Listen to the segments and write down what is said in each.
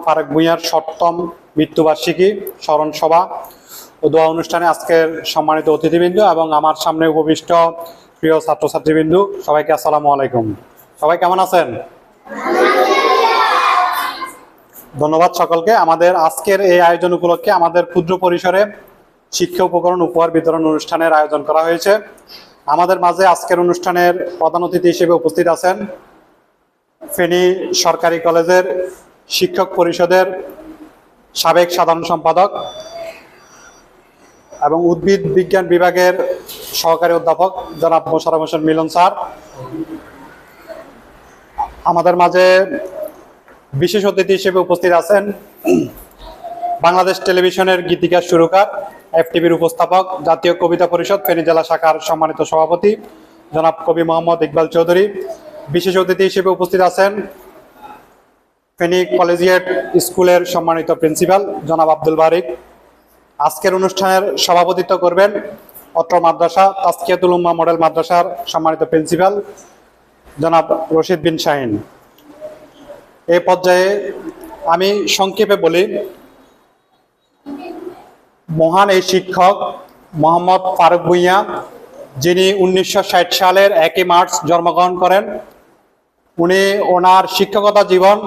ফারুক ভূঁইয়ার 7তম মৃত্যুবার্ষিকী স্মরণ সভা ও দোয়া অনুষ্ঠানে আজকের সম্মানিত অতিথিবৃন্দ এবং আমার সামনে উপবিষ্ট প্রিয় ছাত্রছাত্রীবৃন্দ, সবাইকে আসসালামু আলাইকুম। সবাই কেমন আছেন? ধন্যবাদ সকলকে। আমাদের আজকের এই আয়োজন উপলক্ষে আমাদের ক্ষুদ্র পরিসরে শিক্ষা উপকরণ উপহার বিতরণ অনুষ্ঠানের আয়োজন করা হয়েছে। আমাদের মাঝে আজকের অনুষ্ঠানের প্রধান অতিথি হিসেবে উপস্থিত আছেন ফেনী সরকারি কলেজের শিক্ষক পরিষদের সাবেক সাধারণ সম্পাদক এবং উদ্ভিদ বিজ্ঞান বিভাগের সহকারী অধ্যাপক জনাব মোশাররফ হোসেন মিলন স্যার। আমাদের মাঝে বিশেষ অতিথি হিসেবে উপস্থিত আছেন বাংলাদেশ টেলিভিশনের গীতিকার সুরকার, এফটিভির উপস্থাপক, জাতীয় কবিতা পরিষদ ফেনী জেলা শাখার সম্মানিত সভাপতি জনাব কবি মোহাম্মদ ইকবাল চৌধুরী। বিশেষ অতিথি হিসেবে উপস্থিত আছেন ফেনী কলেজিয়েট স্কুলের সম্মানিত প্রিন্সিপাল জনাব আব্দুল বারিক। আজকের অনুষ্ঠানের সভাপতিত্ব করবেন অত্র মাদ্রাসা তাজকিয়াতুল উম্মাহ মডেল মাদ্রাসার সম্মানিত প্রিন্সিপাল জনাব রশিদ বিন শাহিন। এই পর্যায়ে আমি সংক্ষেপে বলি, মহান এই শিক্ষক মোহাম্মদ ফারুক ভূঁইয়া, যিনি 1960 সালের 1 মার্চ জন্মগ্রহণ করেন, উনি ওনার শিক্ষকতা জীবন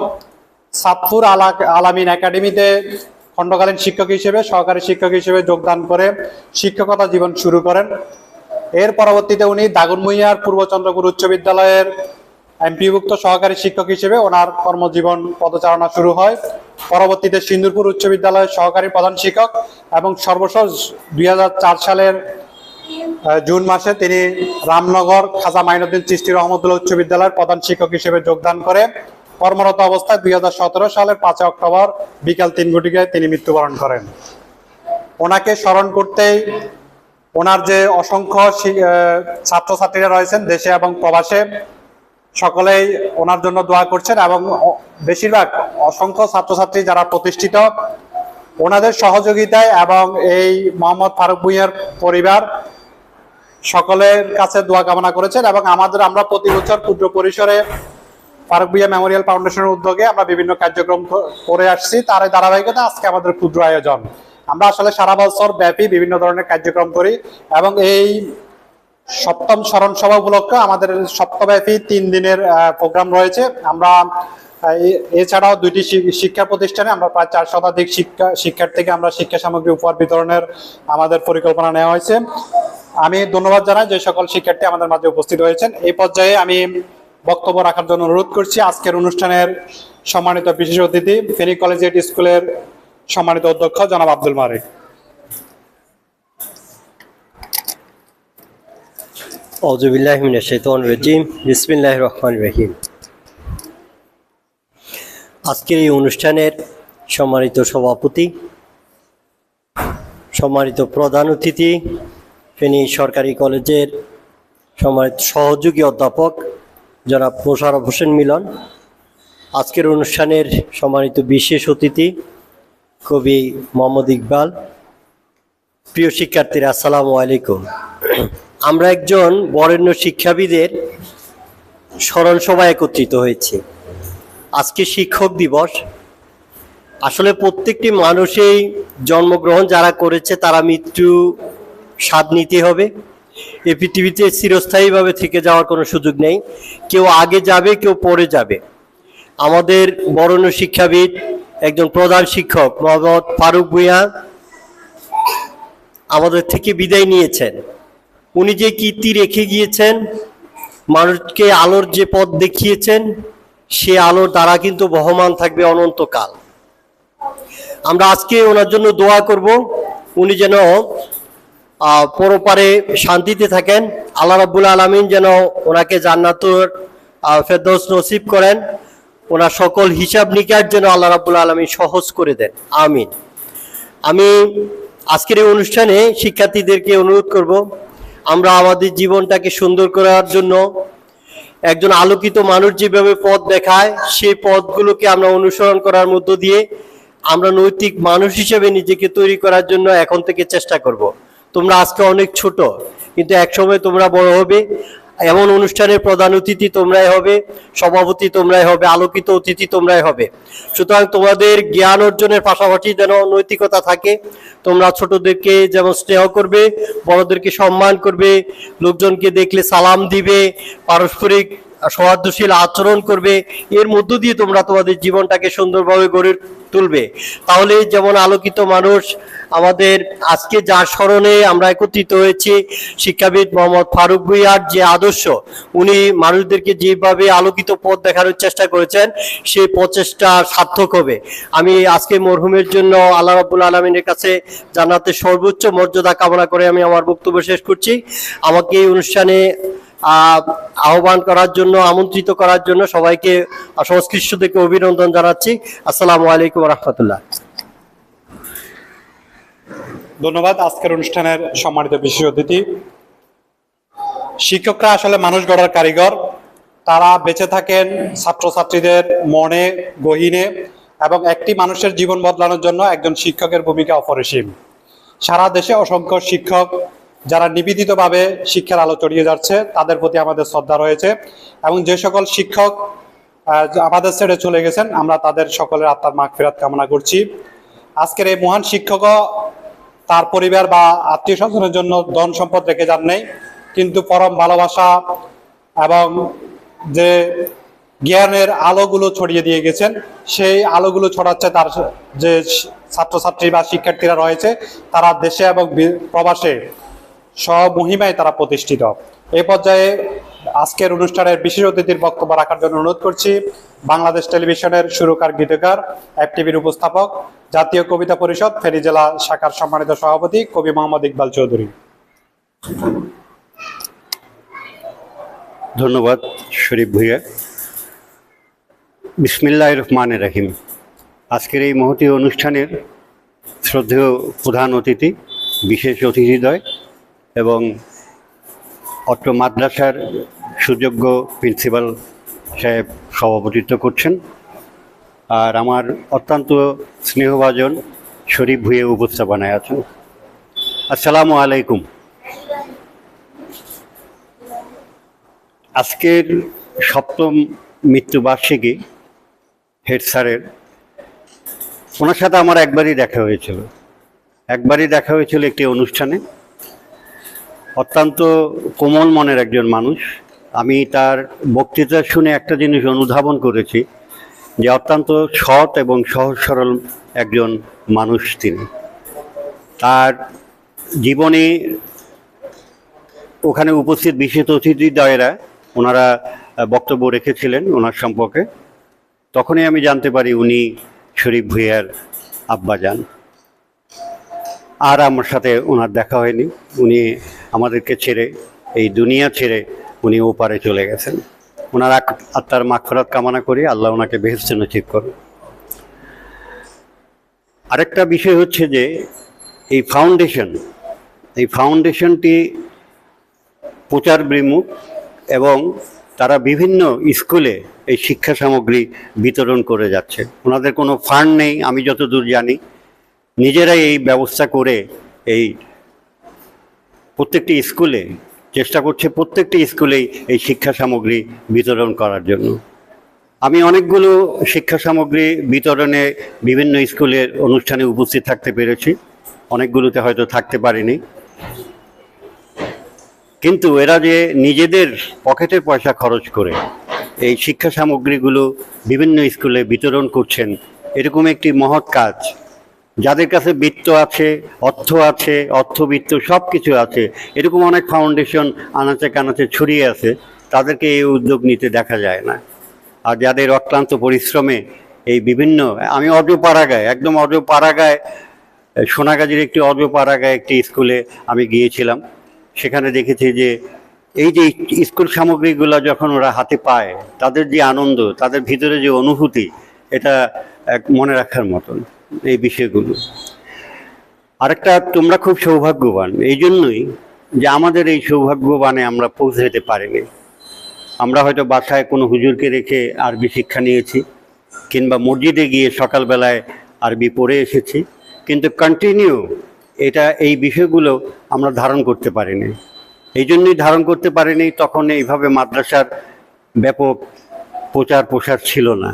সাতপুর আলামিন একাডেমিতে খণ্ডকালীন শিক্ষক হিসেবে, সহকারী শিক্ষক হিসেবে যোগদান করে শিক্ষকতা জীবন শুরু করেন। এর পরবর্তীতে উনি দাগনভূঞার পূর্বচন্দ্রপুর উচ্চ বিদ্যালয়ের এমপিভুক্ত সহকারী শিক্ষক হিসেবে ওনার কর্মজীবন পদচারণা শুরু হয়। পরবর্তীতে সিন্দুরপুর উচ্চ বিদ্যালয়ের সহকারী প্রধান শিক্ষক এবং সর্বশেষ 2004 সালের জুন মাসে তিনি রামনগর খাজা মাইনুদ্দিন চিশতি রহমতুল্লাহ উচ্চ বিদ্যালয়ের প্রধান শিক্ষক হিসেবে যোগদান করে কর্মরত অবস্থায় 2017 সালের 5 অক্টোবর বিকাল 3 ঘটিকায় তিনি মৃত্যুবরণ করেন। ওনাকে স্মরণ করতেই ওনার যে অসংখ্য ছাত্রছাত্রীরা রয়েছেন দেশে এবং প্রবাসে, সকলেই ওনার জন্য দোয়া করছেন এবং বেশিরভাগ অসংখ্য ছাত্রছাত্রী যারা প্রতিষ্ঠিত, ওনাদের সহযোগিতায় এবং এই মোহাম্মদ ফারুক ভূঁইয়ার পরিবার সকলের কাছে দোয়া কামনা করেছেন। এবং আমরা প্রতি বছর ক্ষুদ্র পরিসরে ফারুক ভূঁইয়া মেমোরিয়াল ফাউন্ডেশনের উদ্যোগে আমরা বিভিন্ন কার্যক্রম করে আসছি। তার এই ধারাবাহিকতা আজকে আমাদের ক্ষুদ্র আয়োজন। আমরা আসলে সারা বছর ব্যাপী বিভিন্ন ধরনের কার্যক্রম করি এবং এই 7তম স্মরণ সভা উপলক্ষে আমাদের সপ্তাহব্যাপী 3 দিনের প্রোগ্রাম রয়েছে। আমরা এছাড়াও 2টি শিক্ষা প্রতিষ্ঠানে আমরা প্রায় 4 শতাধিক শিক্ষার্থীকে আমরা শিক্ষা সামগ্রী উপহার বিতরণের আমাদের পরিকল্পনা নেওয়া হয়েছে। আমি ধন্যবাদ জানাই যে সকল শিক্ষার্থী আমাদের মাঝে উপস্থিত হয়েছেন। এই পর্যায়ে আমি বক্তব্য রাখার জন্য অনুরোধ করছি আজকের অনুষ্ঠানের সম্মানিত বিশেষ অতিথি ফেনী কলেজিয়েট স্কুলের সম্মানিত অধ্যক্ষ জনাব আব্দুল মারিক। আউযু বিল্লাহি মিনাশ শাইতানির রাজিম। বিসমিল্লাহির রহমানির রহিম। আজকের এই অনুষ্ঠানের সম্মানিত সভাপতি, সম্মানিত প্রধান অতিথি, ফেনী সরকারি কলেজের সম্মানিত সহযোগী অধ্যাপক জনাব মোশাররফ হোসেন মিলন, আজকের অনুষ্ঠানের সম্মানিত বিশেষ অতিথি কবি মোহাম্মদ ইকবাল, প্রিয় শিক্ষার্থীরা আসসালামু আলাইকুম। আমরা একজন বরেণ্য শিক্ষাবিদের স্মরণ সভায় একত্রিত হয়েছি। আজকে শিক্ষক দিবস। আসলে প্রত্যেকটি মানুষই জন্মগ্রহণ যারা করেছে তারা মৃত্যু স্বাদ নিতে হবে। এই পৃথিবীতে চিরস্থায়ীভাবে থেকে যাওয়ার কোনো সুযোগ নেই। কেউ আগে যাবে, কেউ পরে যাবে। আমাদের বরেণ্য শিক্ষাবিদ একজন প্রধান শিক্ষক মোহাম্মদ ফারুক ভূঁইয়া আমাদের থেকে বিদায় নিয়েছেন। উনি যে কীর্তি রেখে গিয়েছেন, মানুষকে আলোর যে পথ দেখিয়েছেন, সে আলোর দ্বারা কিন্তু বহমান থাকবে অনন্তকাল। আমরা আজকে ওনার জন্য দোয়া করব, উনি যেন পরপারে শান্তিতে থাকেন। আল্লাহ রাব্বুল আলামিন যেন ওনাকে জান্নাতুল ফেরদৌস নসিব করেন। ওনার সকল হিসাব নিকাশ যেন আল্লাহ রাব্বুল আলামিন সহজ করে দেন, আমিন। আমি আজকের এই অনুষ্ঠানে শিক্ষার্থীদেরকে অনুরোধ করব, আমরা আমাদের জীবনটাকে সুন্দর করার জন্য একজন আলোকিত মানুষ যেভাবে পথ দেখায়, সেই পথগুলোকে আমরা অনুসরণ করার মধ্য দিয়ে আমরা নৈতিক মানুষ হিসেবে নিজেকে তৈরি করার জন্য এখন থেকে চেষ্টা করব। তোমরা আজকে অনেক ছোট, কিন্তু একসময় তোমরা বড় হবে। এমন অনুষ্ঠানের প্রধান অতিথি তোমরাই হবে, সভাপতি তোমরাই হবে, আলোকিত অতিথি তোমরাই হবে। সুতরাং তোমাদের জ্ঞান অর্জনের পাশাপাশি যেন নৈতিকতা থাকে, তোমরা ছোটদেরকে যেমন স্নেহ করবে, বড়দেরকে সম্মান করবে, লোকজনকে দেখলে সালাম দিবে, পারস্পরিক সৌহার্দ্যশীল আচরণ করবে, এর মধ্য দিয়ে তোমরা তোমাদের জীবনটাকে সুন্দরভাবে গড়ে তুলবে। তাহলে যেমন আলোকিত মানুষ আমাদের আজকে যার স্মরণে আমরা একত্রিত হয়েছি, শিক্ষাবিদ মোহাম্মদ ফারুক ভূঁইয়ার যে আদর্শ, উনি মানুষদেরকে যেভাবে আলোকিত পথ দেখানোর চেষ্টা করেছেন, সেই প্রচেষ্টা সার্থক হবে। আমি আজকে মরহুমের জন্য আল্লাহ রাব্বুল আলামিনের কাছে জান্নাতের সর্বোচ্চ মর্যাদা কামনা করে আমি আমার বক্তব্য শেষ করছি। আমাকে এই অনুষ্ঠানে আহ্বান করার জন্য, আমন্ত্রিত করার জন্য সবাইকে সংশ্লিষ্ট থেকে অভিনন্দন জানাচ্ছি। আসসালামু আলাইকুম রহমতুল্লাহ। ধন্যবাদ আজকের অনুষ্ঠানের সম্মানিত বিশেষ অতিথি। শিক্ষকরা আসলে মানুষ গড়ার কারিগর। তারা বেঁচে থাকেন ছাত্রছাত্রীদের মনে, গহীনে, এবং একটি মানুষের জীবন বদলানোর জন্য একজন শিক্ষকের ভূমিকা অপরিসীম। সারা দেশে অসংখ্য শিক্ষক যারা নিবেদিতভাবে শিক্ষার আলো ছড়িয়ে যাচ্ছে, তাদের প্রতি আমাদের শ্রদ্ধা রয়েছে। এবং যে সকল শিক্ষক আমাদের ছেড়ে চলে গেছেন, আমরা তাদের সকলের আত্মার মাগফিরাত কামনা করছি। আজকের এই মহান শিক্ষকও তার পরিবার বা আত্মীয় স্বজনের জন্য ধন সম্পদ রেখে যান নাই, কিন্তু পরম ভালোবাসা এবং যে জ্ঞানের আলোগুলো ছড়িয়ে দিয়ে গেছেন, সেই আলোগুলো ছড়াচ্ছে তার যে ছাত্রছাত্রী বা শিক্ষার্থীরা রয়েছে, তারা দেশে এবং প্রবাসে স্বমহিমায় তারা প্রতিষ্ঠিত। এই পর্যায়ে আজকের অনুষ্ঠানের বিশেষ অতিথির বক্তব্য রাখার জন্য অনুরোধ করছি বাংলাদেশ টেলিভিশনের সুরকার, গীতিকার, FTVর উপস্থাপক, জাতীয় কবিতা পরিষদ ফেনী জেলা শাখার সম্মানিত সভাপতি কবি মোহাম্মদ ইকবাল চৌধুরী। ধন্যবাদ শরীফ ভূঁইয়া। বিসমিল্লাহির রহমানির রহিম। আজকের এই মহতী অনুষ্ঠানের শ্রদ্ধেয় প্রধান অতিথি, বিশেষ অতিথিদ্বয় এবং অত্র মাদ্রাসার সুযোগ্য প্রিন্সিপাল সাহেব সভাপতিত্ব করছেন, আর আমার অত্যন্ত স্নেহভাজন শরীফ ভূঁইয়া উপস্থাপনায় আছেন। আসসালামু আলাইকুম। আজকের সপ্তম মৃত্যুবার্ষিকী হেড স্যারের, ওনার সাথে আমার একবারই দেখা হয়েছিল একটি অনুষ্ঠানে। অত্যন্ত কোমল মনের একজন মানুষ। আমি তার বক্তৃতা শুনে একটা জিনিস অনুধাবন করেছি, যে অত্যন্ত সৎ এবং সহজ সরল একজন মানুষ তিনি। তার জীবনে ওখানে উপস্থিত বিশেষ অতিথিদ্বয়েরা ওনারা বক্তব্য রেখেছিলেন ওনার সম্পর্কে। তখনই আমি জানতে পারি উনি শরীফ ভূঁইয়ার আব্বাজান। আর আমার সাথে ওনার দেখা হয়নি। উনি আমাদেরকে ছেড়ে, এই দুনিয়া ছেড়ে উনি ওপারে চলে গেছেন। ওনার আত্মার মাগফিরাত কামনা করি, আল্লাহ ওনাকে বেহেশতে নসিব করুন। আরেকটা বিষয় হচ্ছে যে এই ফাউন্ডেশনটি প্রচার বিমুখ, এবং তারা বিভিন্ন স্কুলে এই শিক্ষা সামগ্রী বিতরণ করে যাচ্ছে। ওনাদের কোনো ফান্ড নেই আমি যতদূর জানি, নিজেরাই এই ব্যবস্থা করে এই প্রত্যেকটি স্কুলে চেষ্টা করছে, প্রত্যেকটি স্কুলেই এই শিক্ষা সামগ্রী বিতরণ করার জন্য। আমি অনেকগুলো শিক্ষা সামগ্রী বিতরণে বিভিন্ন স্কুলের অনুষ্ঠানে উপস্থিত থাকতে পেরেছি, অনেকগুলোতে হয়তো থাকতে পারিনি। কিন্তু এরা যে নিজেদের পকেটের পয়সা খরচ করে এই শিক্ষা সামগ্রীগুলো বিভিন্ন স্কুলে বিতরণ করছেন, এরকম একটি মহৎ কাজ। যাদের কাছে বৃত্ত আছে, অর্থবিত্ত সব কিছু আছে, এরকম অনেক ফাউন্ডেশন আনাচে কানাচে ছড়িয়ে আছে, তাদেরকে এই উদ্যোগ নিতে দেখা যায় না। আর যাদের অক্লান্ত পরিশ্রমে এই বিভিন্ন, আমি একদম অজপাড়াগায় সোনাগাজীর একটি অজপাড়াগায় একটি স্কুলে আমি গিয়েছিলাম। সেখানে দেখেছি যে এই যে স্কুল সামগ্রীগুলো যখন ওরা হাতে পায়, তাদের যে আনন্দ, তাদের ভিতরে যে অনুভূতি, এটা এক মনে রাখার মতন এই বিষয়গুলো। আরেকটা, তোমরা খুব সৌভাগ্যবান এই জন্যই যে আমাদের এই সৌভাগ্যবানে আমরা পৌঁছে যেতে পারিনি। আমরা হয়তো বাসায় কোনো হুজুরকে রেখে আরবি শিক্ষা নিয়েছি, কিংবা মসজিদে গিয়ে সকালবেলায় আরবি পড়ে এসেছি, কিন্তু কন্টিনিউ এই বিষয়গুলো আমরা ধারণ করতে পারিনি। এই জন্যই ধারণ করতে পারেনি। তখন এইভাবে মাদ্রাসার ব্যাপক প্রচার প্রসার ছিল না,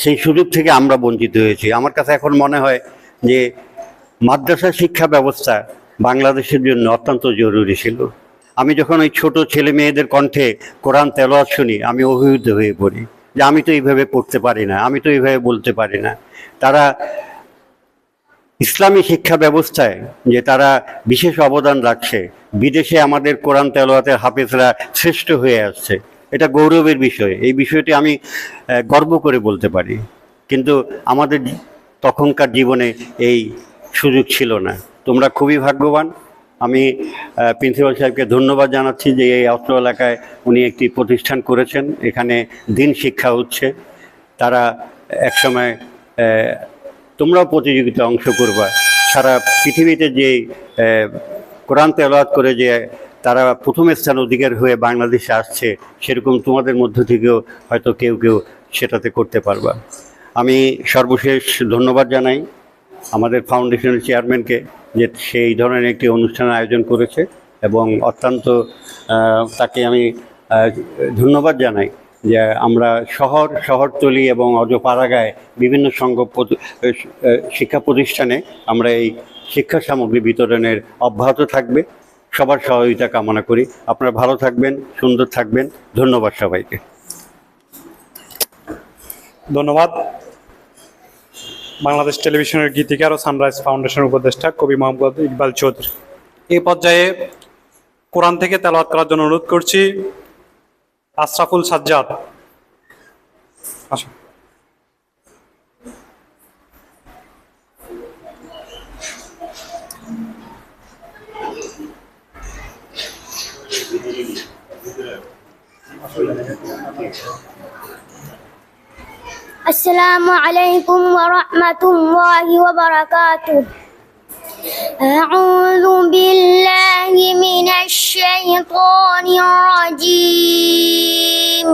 সেই সুযোগ থেকে আমরা বঞ্চিত হয়েছি। আমার কাছে এখন মনে হয় যে মাদ্রাসা শিক্ষা ব্যবস্থা বাংলাদেশের জন্য অত্যন্ত জরুরি ছিল। আমি যখন ওই ছোট ছেলে মেয়েদের কণ্ঠে কোরআন তেলাওয়াত শুনি, আমি অভিভূত হয়ে পড়ি যে আমি তো এইভাবে পড়তে পারি না, আমি তো এইভাবে বলতে পারি না। তারা ইসলামী শিক্ষা ব্যবস্থায় যে তারা বিশেষ অবদান রাখছে, বিদেশে আমাদের কোরআন তেলাওয়াতের হাফেজরা শ্রেষ্ঠ হয়ে আসছে, এটা গৌরবের বিষয়। এই বিষয়টি আমি গর্ব করে বলতে পারি। কিন্তু আমাদের তখনকার জীবনে এই সুযোগ ছিল না। তোমরা খুবই ভাগ্যবান। আমি প্রিন্সিপাল সাহেবকে ধন্যবাদ জানাচ্ছি যে এই অত্র এলাকায় উনি একটি প্রতিষ্ঠান করেছেন, এখানে দিন শিক্ষা হচ্ছে। তারা একসময় তোমরাও প্রতিযোগিতায় অংশ করবা। সারা পৃথিবীতে যে কোরআন তেলাওয়াত করে যে তারা প্রথম স্থান অধিকার হয়ে বাংলাদেশে আসছে, সেরকম তোমাদের মধ্য থেকেও হয়তো কেউ কেউ সেটাতে করতে পারবা। আমি সর্বশেষ ধন্যবাদ জানাই আমাদের ফাউন্ডেশনের চেয়ারম্যানকে যে সেই ধরনের একটি অনুষ্ঠানের আয়োজন করেছে, এবং অত্যন্ত তাকে আমি ধন্যবাদ জানাই যে আমরা শহরতলি এবং অজপাড়াগায় বিভিন্ন শিক্ষা প্রতিষ্ঠানে আমরা এই শিক্ষা সামগ্রী বিতরণের অব্যাহত থাকবে। সবার সহযোগিতা কামনা করি। আপনারা ভালো থাকবেন, সুন্দর থাকবেন। ধন্যবাদ সবাইকে। ধন্যবাদ। বাংলাদেশ টেলিভিশনের গীতিকার ও সানরাইজ ফাউন্ডেশনের উপদেষ্টা কবি মোহাম্মদ ইকবাল চৌধুরী। এই পর্যায়ে কোরআন থেকে তেলাওয়াত করার জন্য অনুরোধ করছি আশরাফুল সাজ্জাদ। আসুন। السلام عليكم ورحمة الله وبركاته. أعوذ بالله من الشيطان الرجيم.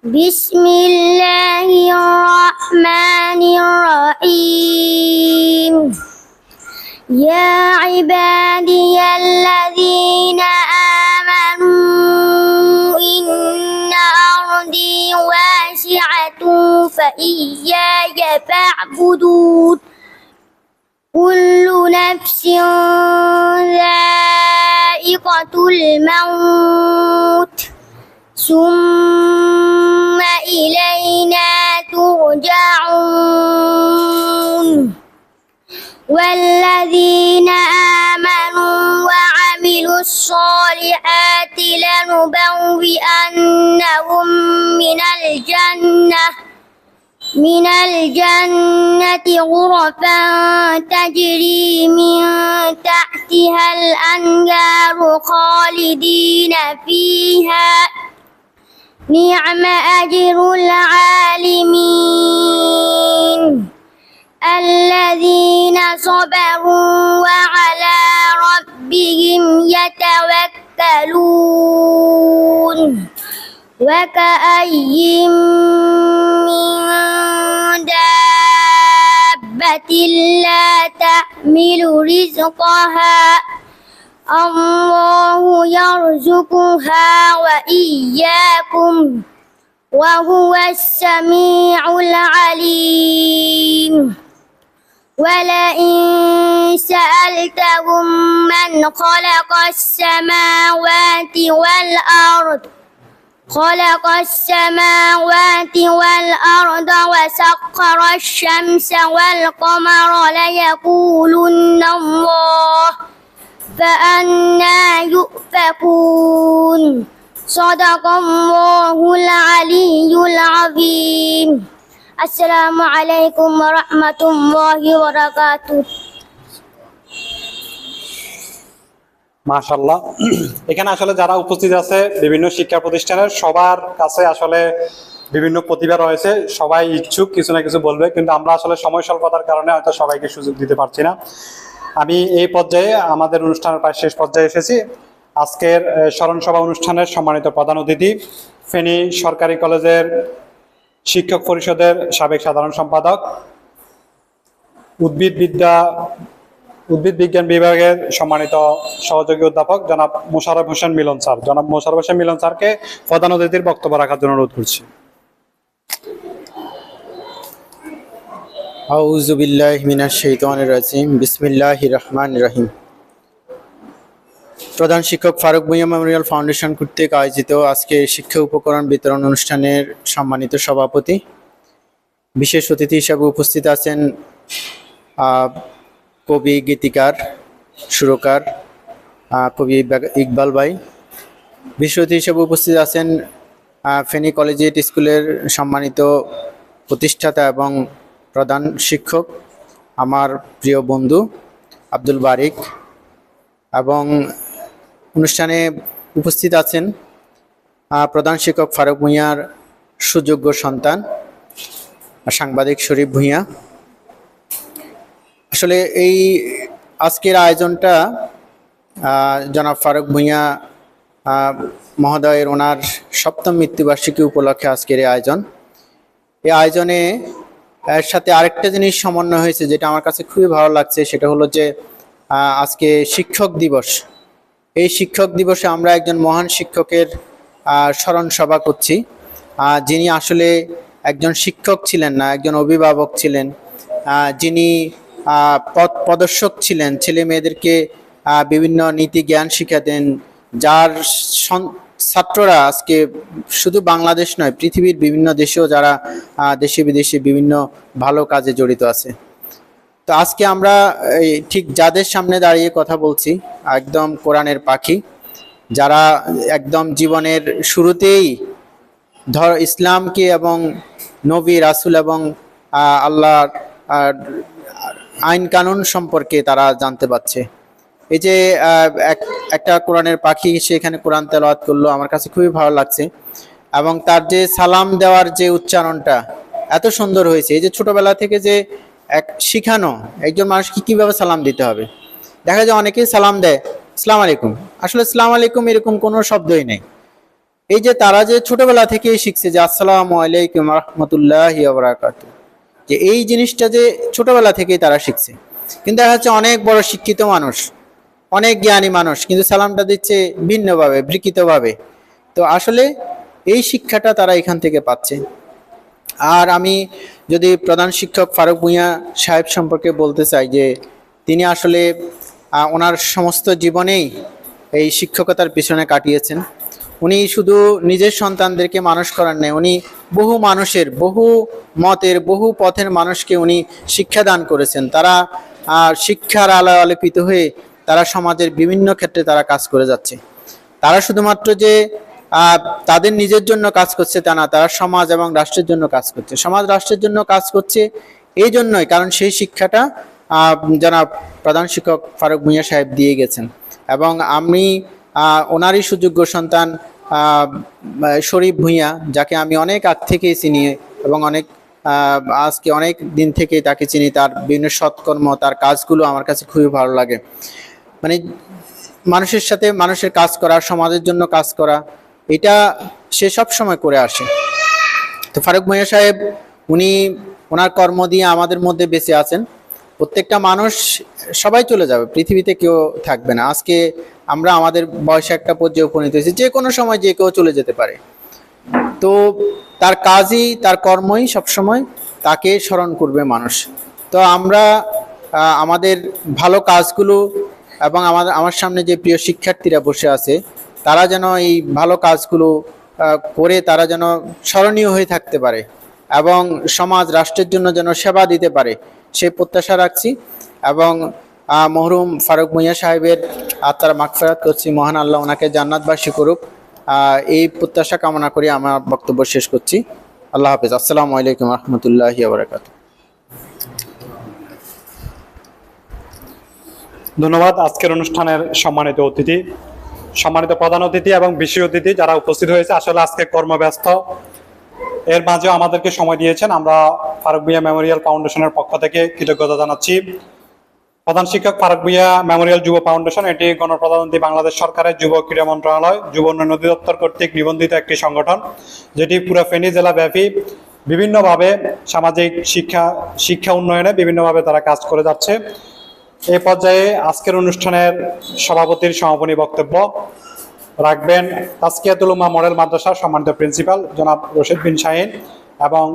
بسم الله الرحمن الرحيم. يا عبادي الذين آمنوا إن أرضي واسعة فإياي فاعبدون. كل نفس ذائقة الموت ثم إلينا ترجعون. والذين آمنوا وعملوا الصالحات لنبوئنهم من الجنة غرفا تجري من تحتها الأنهار خالدين فيها. نعم أجر العالمين. الذين صبروا وعلى ربهم يتوكلون. وكأي من دابة لا تحمل رزقها الله يرزقها وإياكم وهو السميع العليم. ولئن سألتهم من خلق السماوات وسخر الشمس والقمر ليقولن الله فأنى يؤفكون. صدق الله العلي العظيم. السلام عليكم ورحمة الله وبركاته. মাশাআল্লাহ। এখানে আসলে যারা উপস্থিত আছে বিভিন্ন শিক্ষা প্রতিষ্ঠানের সবার কাছে আসলে বিভিন্ন প্রতিভা রয়েছে, সবাই ইচ্ছুক কিছু না কিছু বলবে, কিন্তু আমরা আসলে সময় স্বল্পতার কারণে হয়তো সবাইকে সুযোগ দিতে পারছি না। আমি এই পর্যায়ে আমাদের অনুষ্ঠানের প্রায় শেষ পর্যায়ে এসেছি। আজকের স্মরণ সভা অনুষ্ঠানের সম্মানিত প্রধান অতিথি ফেনী সরকারি কলেজের শিক্ষক পরিষদের সাবেক সাধারণ সম্পাদক, উদ্ভিদবিদ্যা উদ্ভিদ বিজ্ঞান বিভাগের সম্মানিত সহযোগী অধ্যাপক জনাব মোশাররফ হোসেন মিলন স্যার। জনাব মোশাররফ হোসেন মিলন স্যারকে প্রধান অতিথির বক্তব্য রাখার জন্য অনুরোধ করছি। আউযু বিল্লাহি মিনাশ শাইতানির রাজিম। বিসমিল্লাহির রহমানির রহিম। প্রধান শিক্ষক ফারুক ভূঁইয়া মেমোরিয়াল ফাউন্ডেশন কর্তৃক আয়োজিত আজকে শিক্ষা উপকরণ বিতরণ অনুষ্ঠানের সম্মানিত সভাপতি, বিশেষ অতিথি হিসাবে উপস্থিত আছেন কবি, গীতিকার, সুরকার কবি ইকবাল ভাই। বিশেষ অতিথি হিসাবে উপস্থিত আছেন ফেনী কলেজিয়েট স্কুলের সম্মানিত প্রতিষ্ঠাতা এবং প্রধান শিক্ষক আমার প্রিয় বন্ধু আব্দুল বারিক, এবং অনুষ্ঠানে উপস্থিত আছেন প্রধান শিক্ষক ফারুক ভূঁইয়ার সুযোগ্য সন্তান সাংবাদিক শরীফ ভূঁইয়া। আসলে এই আজকের আয়োজনটা জনাব ফারুক ভূঁইয়া মহোদয়ের ওনার ৭ম মৃত্যুবার্ষিকী উপলক্ষে আজকের এই আয়োজন। এই আয়োজনে এর সাথে আরেকটা জিনিস সমন্বয় হয়েছে যেটা আমার কাছে খুবই ভালো লাগছে, সেটা হলো যে আজকে শিক্ষক দিবস। এই শিক্ষক দিবসে আমরা একজন মহান শিক্ষকের স্মরণ সভা করছি, যিনি আসলে একজন শিক্ষক ছিলেন না, একজন অভিভাবক ছিলেন, যিনি পথ প্রদর্শক ছিলেন, ছেলে মেয়েদেরকে বিভিন্ন নীতি জ্ঞান শিখাতেন, যার ছাত্ররা আজকে শুধু বাংলাদেশ নয় পৃথিবীর বিভিন্ন দেশেও যারা দেশে বিদেশে বিভিন্ন ভালো কাজে জড়িত আছে। তো আজকে আমরা ঠিক যাদের সামনে দাঁড়িয়ে কথা বলছি একদম কোরআনের পাখি, যারা একদম জীবনের শুরুতেই ইসলামকে এবং নবী রাসূল এবং আল্লাহর আইন কানুন সম্পর্কে তারা জানতে পারছে। এই যে একটা কোরআনের পাখি সেখানে কোরআন তেলাওয়াত করলো, আমার কাছে খুবই ভালো লাগছে। এবং তার যে সালাম দেওয়ার যে উচ্চারণটা এত সুন্দর হয়েছে, এই যে ছোটবেলা থেকে যে শিখানো একজন মানুষকে কিভাবে সালাম দিতে হবে। দেখা যায় অনেকেই সালাম দেয় আসসালামু আলাইকুম, আসলে আসসালামু আলাইকুম এরকম কোনো শব্দই নেই। এই যে তারা যে ছোটবেলা থেকেই শিখছে যে আসসালামু আলাইকুম রাহমাতুল্লাহি ওয়া বারাকাতুহু, যে এই জিনিসটা যে ছোটবেলা থেকেই তারা শিখছে। কিন্তু দেখা যাচ্ছে অনেক বড় শিক্ষিত মানুষ, অনেক জ্ঞানী মানুষ, কিন্তু সালামটা দিচ্ছে ভিন্নভাবে, বিকৃতভাবে। তো আসলে এই শিক্ষাটা তারা এখান থেকে পাচ্ছে। আর আমি যদি প্রধান শিক্ষক ফারুক ভূঁইয়া সাহেব সম্পর্কে বলতে চাই যে তিনি আসলে ওনার সমস্ত জীবনেই এই শিক্ষকতার পিছনে কাটিয়েছেন। উনি শুধু নিজের সন্তানদেরকে মানুষ করার নেই, উনি বহু মানুষের, বহু মতের, বহু পথের মানুষকে উনি শিক্ষাদান করেছেন। তারা শিক্ষার আলোয় আলোকিত হয়ে তারা সমাজের বিভিন্ন ক্ষেত্রে তারা কাজ করে যাচ্ছে। তারা শুধুমাত্র যে তাদের নিজের জন্য কাজ করছে তা না, তারা সমাজ এবং রাষ্ট্রের জন্য কাজ করছে। সমাজ রাষ্ট্রের জন্য কাজ করছে এই জন্যই কারণ সেই শিক্ষাটা জনাব প্রধান শিক্ষক ফারুক ভূঁইয়া সাহেব দিয়ে গেছেন। এবং আমি ওনারই সুযোগ্য সন্তান শরীফ ভূঁইয়া, যাকে আমি অনেক আগ থেকেই চিনি এবং আজকে অনেক দিন থেকেই তাকে চিনি। তার বিভিন্ন সৎকর্ম, তার কাজগুলো আমার কাছে খুবই ভালো লাগে। মানে মানুষের সাথে মানুষের কাজ করা, সমাজের জন্য কাজ করা, এটা সে সব সময় করে আসে। তো ফারুক ভূঁইয়া সাহেব উনি ওনার কর্ম দিয়ে আমাদের মধ্যে বেঁচে আছেন। প্রত্যেকটা মানুষ সবাই চলে যাবে, পৃথিবীতে কেউ থাকবে না। আজকে আমরা আমাদের বয়সে একটা পর্যায়ে উপনীত হয়েছি, যে কোনো সময় যে কেউ চলে যেতে পারে। তো তার কাজই, তার কর্মই সবসময় তাকে স্মরণ করবে মানুষ। তো আমরা আমাদের ভালো কাজগুলো এবং আমার সামনে যে প্রিয় শিক্ষার্থীরা বসে আছে তারা যেন এই ভালো কাজগুলো করে তারা যেন স্মরণীয় হয়ে থাকতে পারে এবং সমাজ রাষ্ট্রের জন্য যেন সেবা দিতে পারে, সেই প্রত্যাশা রাখছি। এবং মরহুম ফারুক ভূঁইয়া সাহেবের আত্মার মাগফিরাত করছি, মহান আল্লাহ ওনাকে জান্নাতবাসী করুক, এই প্রত্যাশা কামনা করি আমার বক্তব্য শেষ করছি। আল্লাহ হাফেজ। আসসালামু আলাইকুম রহমতুল্লাহি ওয়া বারাকাতুহু। ধন্যবাদ আজকের অনুষ্ঠানের সম্মানিত অতিথি, সম্মানিত প্রধান অতিথি এবং বিশেষ অতিথি যারা উপস্থিত হয়েছে। আসলে আজকে কর্মব্যস্ত, এর মাঝেও আমাদেরকে সময় দিয়েছেন। আমরা ফারুক ভূঁইয়া মেমোরিয়াল ফাউন্ডেশনের পক্ষ থেকে কৃতজ্ঞতা জানাচ্ছি। প্রধান শিক্ষক ফারুক ভূঁইয়া মেমোরিয়াল যুব ফাউন্ডেশন এটি গণপ্রজাতন্ত্রী বাংলাদেশ সরকারের যুব ক্রীড়া মন্ত্রণালয়, যুব উন্নয়ন অধিদপ্তর কর্তৃক নিবন্ধিত একটি সংগঠন, যেটি পুরো ফেনী জেলা ব্যাপী বিভিন্নভাবে সামাজিক শিক্ষা উন্নয়নে বিভিন্নভাবে তারা কাজ করে যাচ্ছে। এই পর্যায়ে আজকের অনুষ্ঠানের সভাপতির সমাপনী বক্তব্য রাখবেন তাজকিয়াতুল উম্মাহ মডেল মাদ্রাসার সম্মানিত প্রিন্সিপাল জনাব রশিদ বিন শাহিন, এবং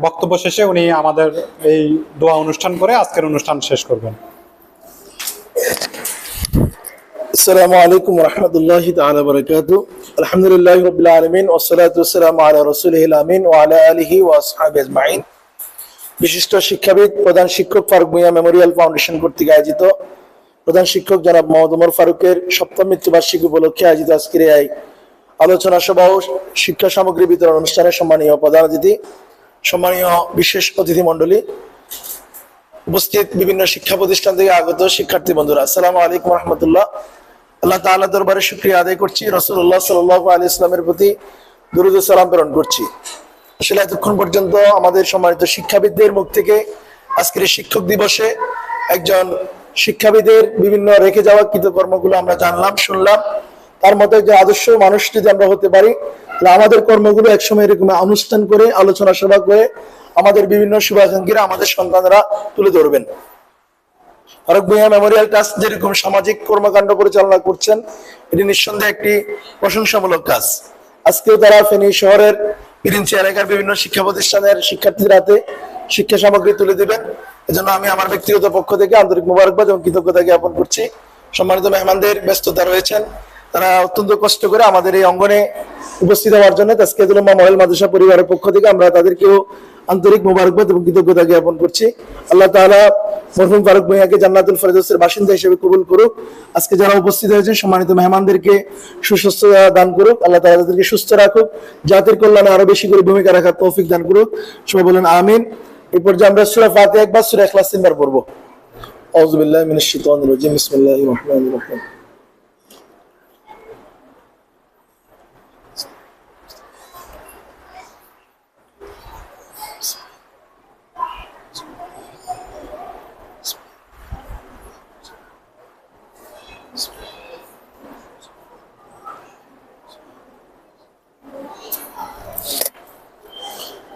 বক্তব্য শেষে উনি আমাদের এই দোয়া অনুষ্ঠান করে আজকের অনুষ্ঠান শেষ করবেন। السلام عليكم ورحمة الله تعالى وبركاته. الحمد لله رب العالمين والصلاة والسلام على رسوله الأمين وعلى آله وأصحابه أجمعين. বিশিষ্ট শিক্ষাবিদ প্রধান শিক্ষক ফারুক ভূঁইয়া মেমোরিয়াল ফাউন্ডেশন কর্তৃক আয়োজিত প্রধান শিক্ষক জনাব মোহাম্মদ ওমর ফারুকের সপ্তম মৃত্যুবার্ষিকী উপলক্ষে আয়োজিত আজকের এই আলোচনা সভা ও শিক্ষা সামগ্রী বিতরণ অনুষ্ঠানে সম্মানীয় প্রধান অতিথি, সম্মানীয় বিশেষ অতিথি মণ্ডলী, উপস্থিত বিভিন্ন শিক্ষা প্রতিষ্ঠান থেকে আগত শিক্ষার্থী বন্ধুরা, আসসালামু আলাইকুম রহমতুল্লাহ। আল্লাহ তাআলা দরবারে শুকরিয়া আদায় করছি, রাসূলুল্লাহ সাল্লাল্লাহু আলাইহি ওয়াসাল্লামের প্রতি দুরূদ ও সালাম প্রেরণ করছি। আসলে এতক্ষণ পর্যন্ত আমাদের সম্মানিত শিক্ষাবিদদের মুখ থেকে আজকের শিক্ষক দিবসে একজন শিক্ষাবিদের বিভিন্ন রেখে যাওয়া কৃতকর্মগুলো আমরা জানলাম, শুনলাম। তার মতো একজন আদর্শ মানুষ যদি আমরা হতে পারি, তাহলে আমাদের কর্মগুলো একসময় এরকম অনুষ্ঠান করে আলোচনা সভা করে আমাদের বিভিন্ন শুভাকাঙ্ক্ষীরা, আমাদের সন্তানরা তুলে ধরবেন। ফারুক ভূঁইয়া মেমোরিয়াল ট্রাস্ট যেরকম সামাজিক কর্মকাণ্ড পরিচালনা করছেন, এটি নিঃসন্দেহে একটি প্রশংসামূলক কাজ। আজকেও তারা ফেনী শহরের বিরিঞ্চি এলাকার বিভিন্ন শিক্ষা প্রতিষ্ঠানের শিক্ষার্থীদের হাতে শিক্ষা সামগ্রী তুলে দিবেন। এজন্য আমি আমার ব্যক্তিগত পক্ষ থেকে আন্তরিক মোবারকবাদ এবং কৃতজ্ঞতা জ্ঞাপন করছি। সম্মানিত মেহমানদের ব্যস্ততা রয়েছেন, তারা অত্যন্ত কষ্ট করে আমাদের এই অঙ্গনে উপস্থিত হওয়ার জন্য তাজকিয়াতুল উম্মাহ মডেল মাদ্রাসা পরিবারের পক্ষ থেকে আমরা তাদেরকেও আন্তরিক মোবারকবাদ এবং কৃতজ্ঞতা জ্ঞাপন করছি। আল্লাহ তাআলা মরহুম ফারুক ভূঁইয়াকে জান্নাতুল ফেরদৌসের বাসিন্দা হিসেবে কবুল করুক। আজকে যারা উপস্থিত হয়েছেন সম্মানিত মেহমানদেরকে সুস্বাস্থ্য দান করুক, আল্লাহ তাআলা তাদেরকে সুস্থ রাখুক, জাতির কল্যাণে আরো বেশি করে ভূমিকা রাখার তৌফিক দান করুক। সবাই বলেন আমিন। এই পর্যায়ে আমরা সূরা ফাতিহা একবার, সূরা ইখলাস তিনবার পড়ব। আউযু বিল্লাহি মিনাশ শাইতানির রাজিম, বিসমিল্লাহির রহমানির রহিম।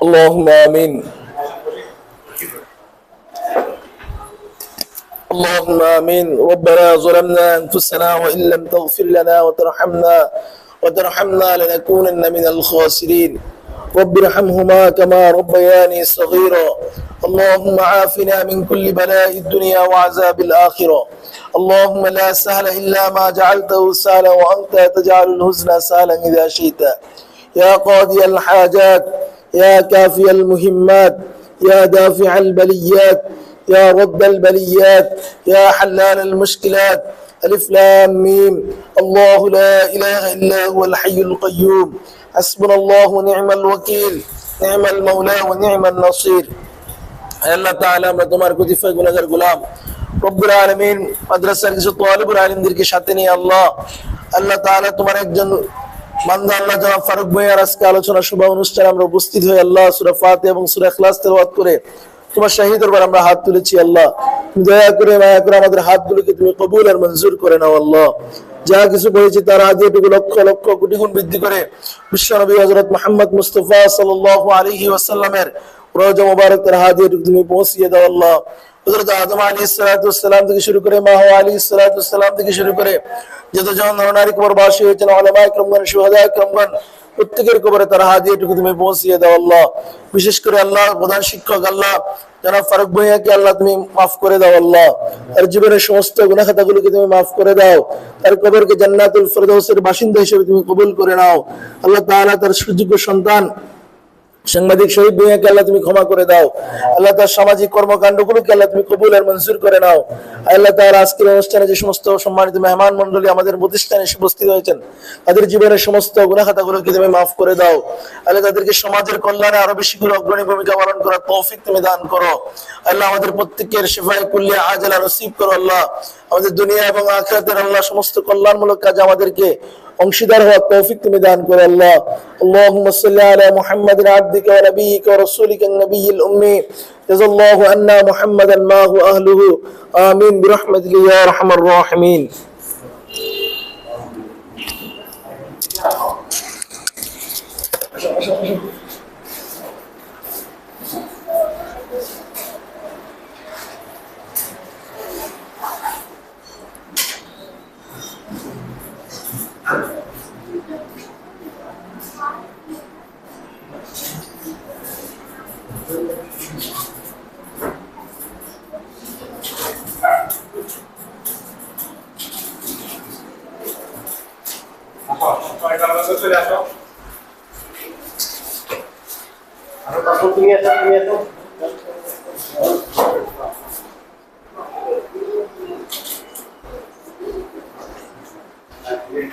اللهم آمين. اللهم آمين. ربنا ظلمنا أنفسنا وإن لم تغفر لنا وترحمنا لنكونن من الخاسرين. رب ارحمهما كما ربياني صغيرا. اللهم عافنا من كل بلاء الدنيا وعذاب الآخرة. اللهم لا سهل إلا ما جعلته سهلا وأنت تجعل الحزن سهلا إذا شئت. يا قاضي الحاجات، يا كافي المهمات، يا دافع البليات، يا رد البليات، يا حلال المشكلات. ألف لام ميم. الله لا إله إلا هو الحي القيوم. حسبنا الله ونعم الوكيل، نعم المولى ونعم النصير। আল্লাহ তাআলা, আমরা তোমার কতিপয় গুনাহগার গোলাম। রব্বুল আলামিন, মাদ্রাসার কিছু তালিবুল ইলমদেরকে সাথে নিয়ে আল্লাহ তাআলা তোমার একজন বান্দা আল্লাহ জনাব ফারুক ভূঁইয়ার আজকে আলোচনা সভা অনুষ্ঠানে আমরা উপস্থিত হয়ে আল্লাহ সূরা ফাতিহা এবং সূরা ইখলাস তেলাওয়াত করে তোমার শাহী দরবার আমরা হাত তুলেছি। আল্লাহ তুমি দয়া করে মায়া করে আমাদের হাতগুলোকে তুমি কবুল আর মঞ্জুর করে নাও। আল্লাহ যা কিছু বলেছি তার হাদিয়াটুকু লক্ষ লক্ষ কোটি গুণ বৃদ্ধি করে বিশ্বনবী হযরত মুহাম্মদ মুস্তাফা সাল্লাল্লাহু আলাইহি ওয়াসাল্লামের রওজা মুবারকের হাদিয়াটুকু তুমি পৌঁছিয়ে দাও। আল্লাহ হযরত আদম আলাইহিস সালাতু ওয়াস সালাম থেকে শুরু করে মা হাওয়া আলাইহিস সালাতু ওয়াস সালাম থেকে শুরু করে যতজন নরনারী কবরবাসী হয়েছেন, উলামা ইকরামগণ, শুহাদা ইকরামগণ, প্রত্যেকের কবরে তার হাদিয়াটুকু তুমি পৌঁছিয়ে দাও। আল্লাহ বিশেষ করে আল্লাহ প্রধান শিক্ষক আল্লাহ জনাব ফারুক ভূঁইয়াকে আল্লাহ তুমি মাফ করে দাও। আল্লাহ তার জীবনের সমস্ত গুনাহ খাতাগুলোকে তুমি মাফ করে দাও, তার কবরকে জান্নাতুল ফেরদৌসের বাসিন্দা হিসেবে তুমি কবুল করে নাও। আল্লাহ তাআলা তার সুযোগ্য সন্তান সাংবাদিক শহীদ ভূঁইয়াকে আল্লাহ তুমি ক্ষমা করে দাও। আল্লাহ তার সামাজিক কর্মকাণ্ডগুলোকে আল্লাহ তুমি কবুল আর মঞ্জুর করে নাও। আল্লাহ তাআলা আজকের অনুষ্ঠানে যে সমস্ত সম্মানিত মেহমান মণ্ডলী আমাদের প্রতিষ্ঠানে এসে উপস্থিত হয়েছেন, তাদের জীবনের সমস্ত গুনাহ খাতাগুলোকে তুমি মাফ করে দাও। আল্লাহ তাদেরকে সমাজের কল্যাণে আরো বেশি করে অগ্রণী ভূমিকা পালন করার তৌফিক তুমি দান করো। আল্লাহ আমাদের প্রত্যেকের শিফায়ে কুল্লিয়া আজলা নসিব করো। আল্লাহ আমাদের দুনিয়া এবং আখিরাতের আল্লাহ সমস্ত কল্যাণমূলক কাজে আমাদেরকে অংশীদার হওয়ার তৌফিক তুমি দান করো। আল্লাহ আল্লাহুম্মা সাল্লি আলা মুহাম্মাদিন আবদিকা ওয়া নাবিয়িকা ওয়া রাসূলিকা আন-নাবিয়্যিল উম্মি জাযাল্লাহু আন্না মুহাম্মাদান মা হু আহলুহু আমিন বিরহমাতিকা ইয়া আরহামার রাহিমিন। চলে আসো। তুমি আসো